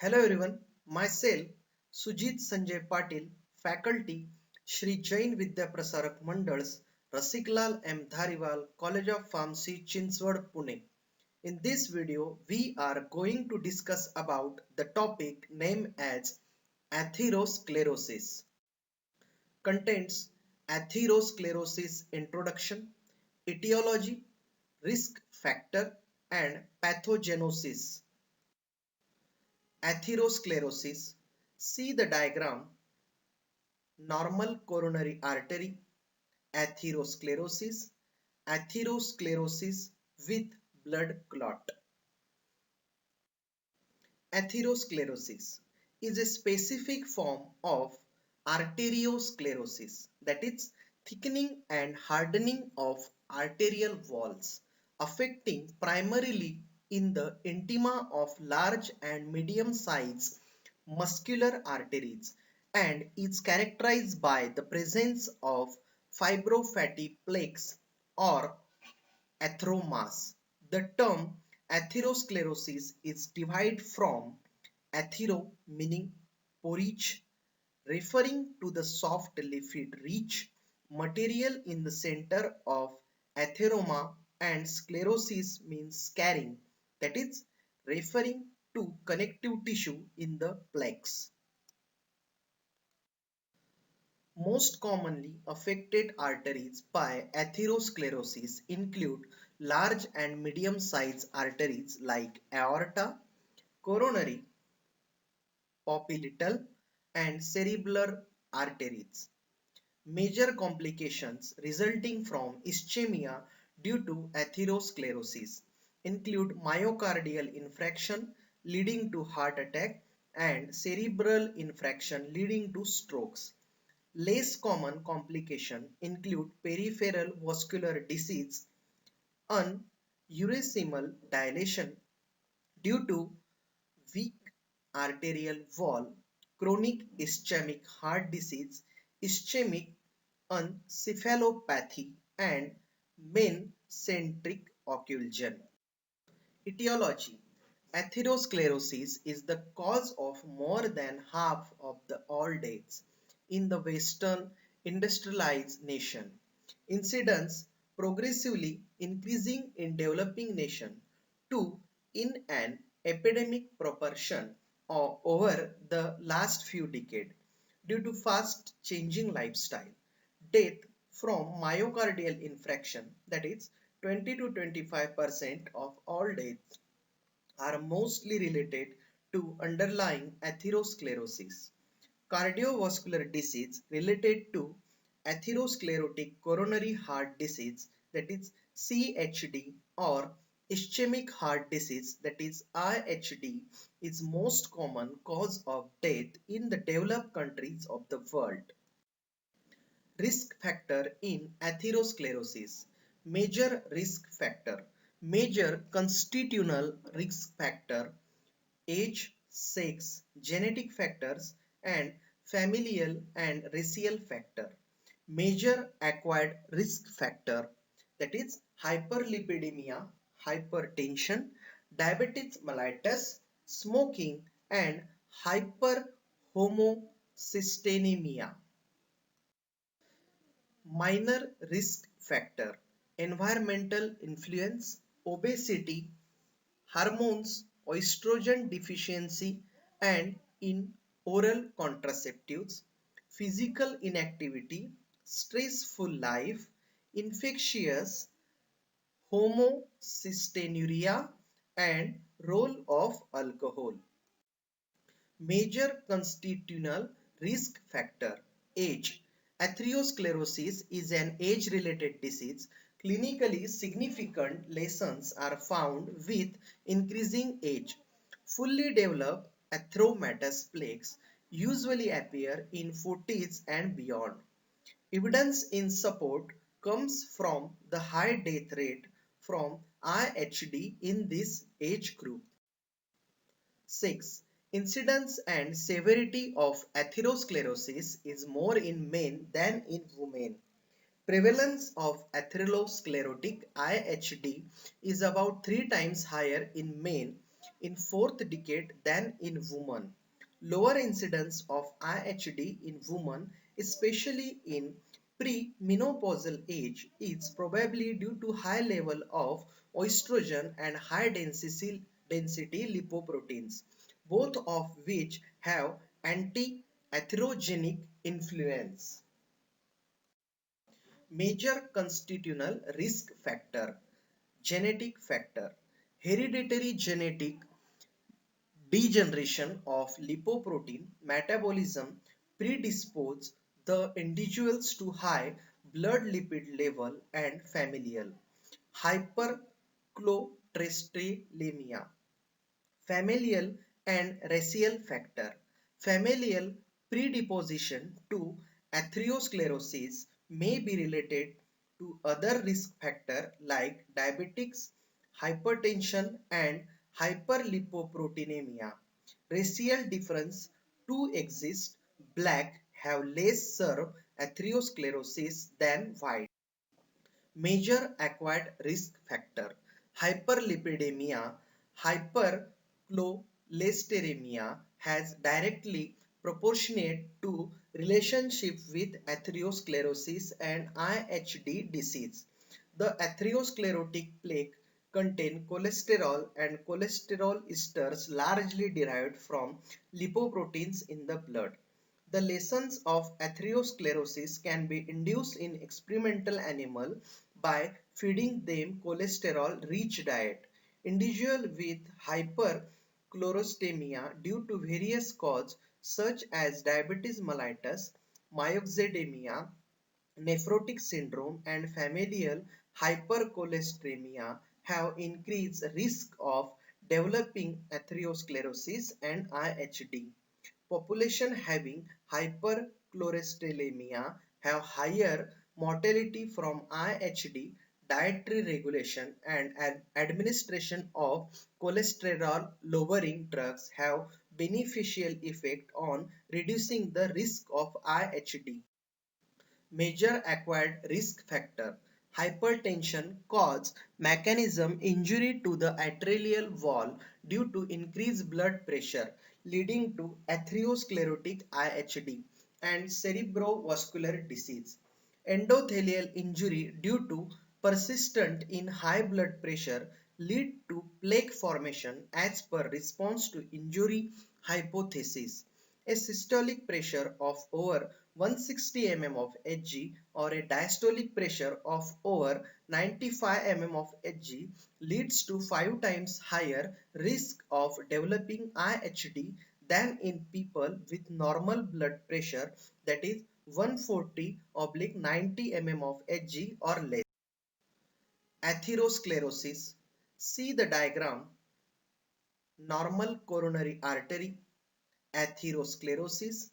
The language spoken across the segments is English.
Hello everyone, myself Sujit Sanjay Patil, faculty Shri Jain Vidya Prasarak Mandals, Rasiklal M. Dhariwal, College of Pharmacy, Chinswad, Pune. In this video, we are going to discuss about the topic named as atherosclerosis. Contains atherosclerosis introduction, etiology, risk factor, and pathogenesis. Atherosclerosis. See the diagram. Normal coronary artery, atherosclerosis, atherosclerosis with blood clot. Atherosclerosis is a specific form of arteriosclerosis, that is thickening and hardening of arterial walls, affecting primarily in the intima of large and medium sized muscular arteries, and is characterized by the presence of fibrofatty plaques or atheromas. The term atherosclerosis is derived from athero meaning porridge, referring to the soft leafy rich material in the center of atheroma, and sclerosis means scarring, that is referring to connective tissue in the plaques. Most commonly affected arteries by atherosclerosis include large and medium-sized arteries like aorta, coronary, popliteal, and cerebellar arteries. Major complications resulting from ischemia due to atherosclerosis include myocardial infarction leading to heart attack and cerebral infarction leading to strokes. Less common complications include peripheral vascular disease, aneurysmal dilation due to weak arterial wall, chronic ischemic heart disease, ischemic encephalopathy, and mesenteric occlusion. Etiology. Atherosclerosis is the cause of more than half of the all deaths in the Western industrialized nation. Incidence progressively increasing in developing nation to in an epidemic proportion over the last few decades due to fast changing lifestyle. Death from myocardial infarction, that is 20 to 25% of all deaths, are mostly related to underlying atherosclerosis. Cardiovascular disease related to atherosclerotic coronary heart disease, that is CHD, or ischemic heart disease, that is IHD, is most common cause of death in the developed countries of the world. Risk factor in atherosclerosis. Major risk factor. Major constitutional risk factor: age, sex, genetic factors, and familial and racial factor. Major acquired risk factor, that is hyperlipidemia, hypertension, diabetes mellitus, smoking, and hyperhomocysteemia. Minor risk factor: environmental influence, obesity, hormones, estrogen deficiency, and in oral contraceptives, physical inactivity, stressful life, infectious homocystinuria, and role of alcohol. Major constitutional risk factor: age. Atherosclerosis is an age-related disease. Clinically significant lesions are found with increasing age. Fully developed atheromatous plaques usually appear in 40s and beyond. Evidence in support comes from the high death rate from IHD in this age group. 6. Incidence and severity of atherosclerosis is more in men than in women. Prevalence of atherosclerotic IHD is about 3 times higher in men in fourth decade than in women. Lower incidence of IHD in women, especially in pre-menopausal age, is probably due to high level of estrogen and high density lipoproteins, both of which have anti-atherogenic influence. Major constitutional risk factor, genetic factor, hereditary genetic degeneration of lipoprotein metabolism predispose the individuals to high blood lipid level and familial hypercholesterolemia. Familial and racial factor. Familial predisposition to atherosclerosis may be related to other risk factors like diabetics, hypertension, and hyperlipoproteinemia. Racial difference too exists. Black have less severe atherosclerosis than white. Major acquired risk factor: hyperlipidemia, hypercholesterolemia has directly proportionate to relationship with atherosclerosis and IHD disease. The atherosclerotic plaque contain cholesterol and cholesterol esters largely derived from lipoproteins in the blood. The lessons of atherosclerosis can be induced in experimental animal by feeding them cholesterol-rich diet. Individuals with hypercholesterolemia due to various causes such as diabetes mellitus, myxedemia, nephrotic syndrome, and familial hypercholesterolemia have increased risk of developing atherosclerosis and IHD. Population having hypercholesterolemia have higher mortality from IHD. Dietary regulation and administration of cholesterol lowering drugs have beneficial effect on reducing the risk of IHD. Major acquired risk factor. Hypertension cause mechanism injury to the arterial wall due to increased blood pressure leading to atherosclerotic IHD and cerebrovascular disease. Endothelial injury due to persistent in high blood pressure lead to plaque formation as per response to injury hypothesis. A systolic pressure of over 160 mm of Hg or a diastolic pressure of over 95 mm of Hg leads to 5 times higher risk of developing IHD than in people with normal blood pressure, that is 140/90 mm of Hg or less. Atherosclerosis. See the diagram. Normal coronary artery, atherosclerosis,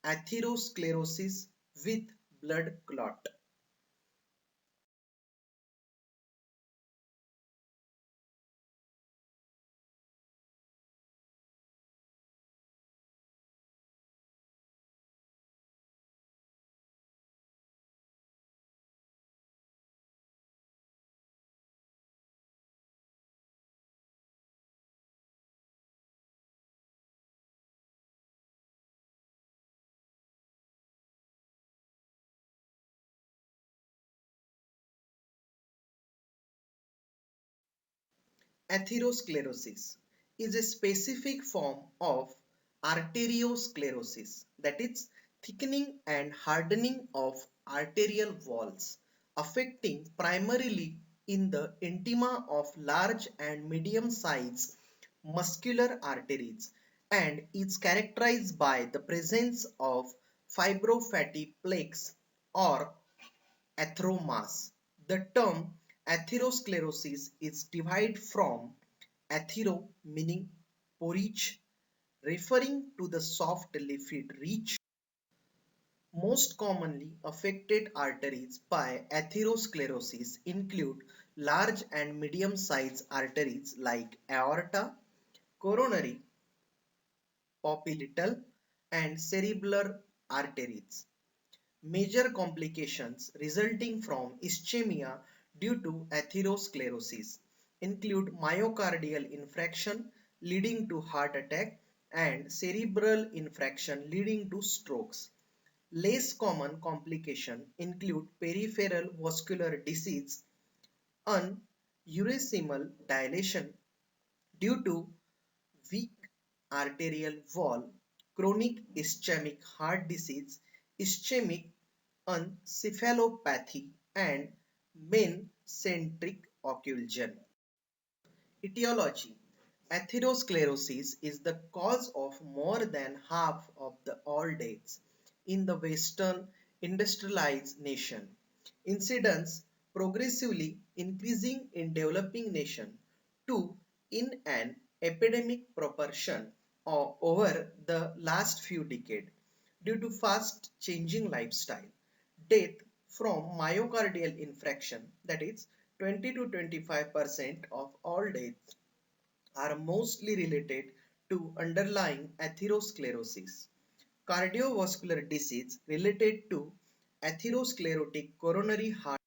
atherosclerosis with blood clot. Atherosclerosis is a specific form of arteriosclerosis, that is thickening and hardening of arterial walls affecting primarily in the intima of large and medium sized muscular arteries and is characterized by the presence of fibrofatty plaques or atheromas. The term atherosclerosis is derived from athero meaning porridge, referring to the soft leafy rich. Most commonly affected arteries by atherosclerosis include large and medium-sized arteries like aorta, coronary, popliteal, and cerebellar arteries. Major complications resulting from ischemia due to atherosclerosis include myocardial infarction, leading to heart attack, and cerebral infarction leading to strokes. Less common complications include peripheral vascular disease, aneurysmal dilation due to weak arterial wall, chronic ischemic heart disease, ischemic encephalopathy, and mesenteric occlusion. Etiology: atherosclerosis is the cause of more than half of the all deaths in the Western industrialized nation. Incidence progressively increasing in developing nation to in an epidemic proportion over the last few decades due to fast changing lifestyle. Death from myocardial infarction, that is 20 to 25% of all deaths, are mostly related to underlying atherosclerosis. Cardiovascular disease related to atherosclerotic coronary heart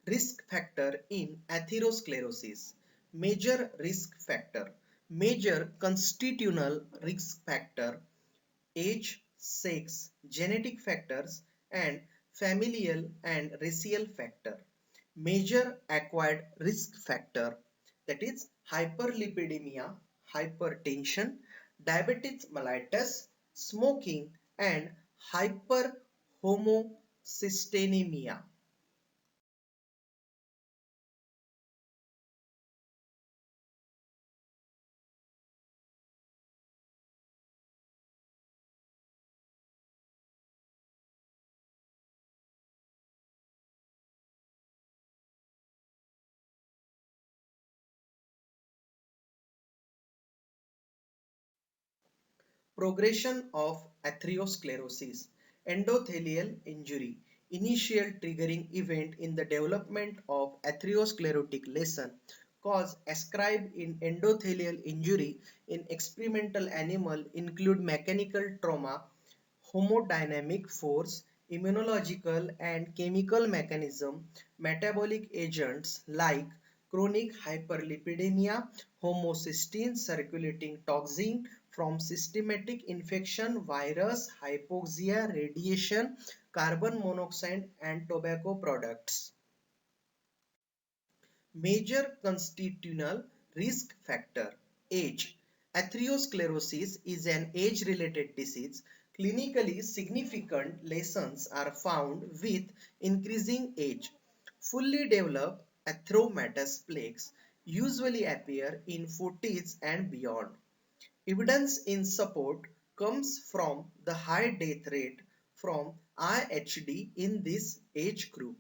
risk factor in atherosclerosis. Major risk factor. Major constitutional risk factor: age, sex, genetic factors, and familial and racial factor. Major acquired risk factor, that is hyperlipidemia, hypertension, diabetes mellitus, smoking, and hyperhomocysteemia. Progression of atherosclerosis. Endothelial injury. Initial triggering event in the development of atherosclerotic lesion cause ascribed in endothelial injury in experimental animal include mechanical trauma, hemodynamic force, immunological and chemical mechanism, metabolic agents like chronic hyperlipidemia, homocysteine circulating toxin from systematic infection, virus, hypoxia, radiation, carbon monoxide, and tobacco products. Major constitutional risk factor: age. Atherosclerosis is an age-related disease. Clinically significant lesions are found with increasing age. Fully developed atheromatous plaques usually appear in 40s and beyond. Evidence in support comes from the high death rate from IHD in this age group.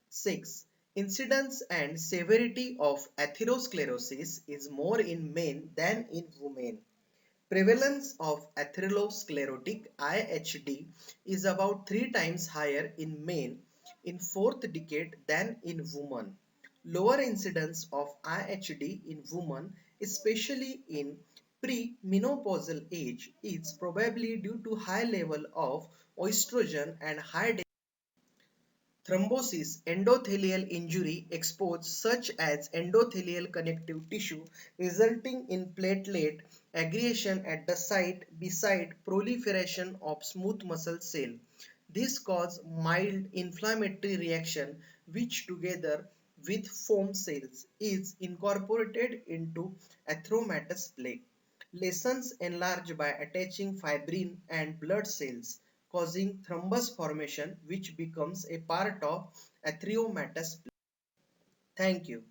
6. Incidence and severity of atherosclerosis is more in men than in women. Prevalence of atherosclerotic IHD is about 3 times higher in men in fourth decade than in women. Lower incidence of IHD in women, especially in premenopausal age, is probably due to high level of estrogen and high thrombosis. Endothelial injury exposed such as endothelial connective tissue resulting in platelet aggregation at the site beside proliferation of smooth muscle cell. This causes mild inflammatory reaction which together with foam cells is incorporated into atheromatous plaque. Lesions enlarge by attaching fibrin and blood cells, causing thrombus formation which becomes a part of atheromatous plaque. Thank you.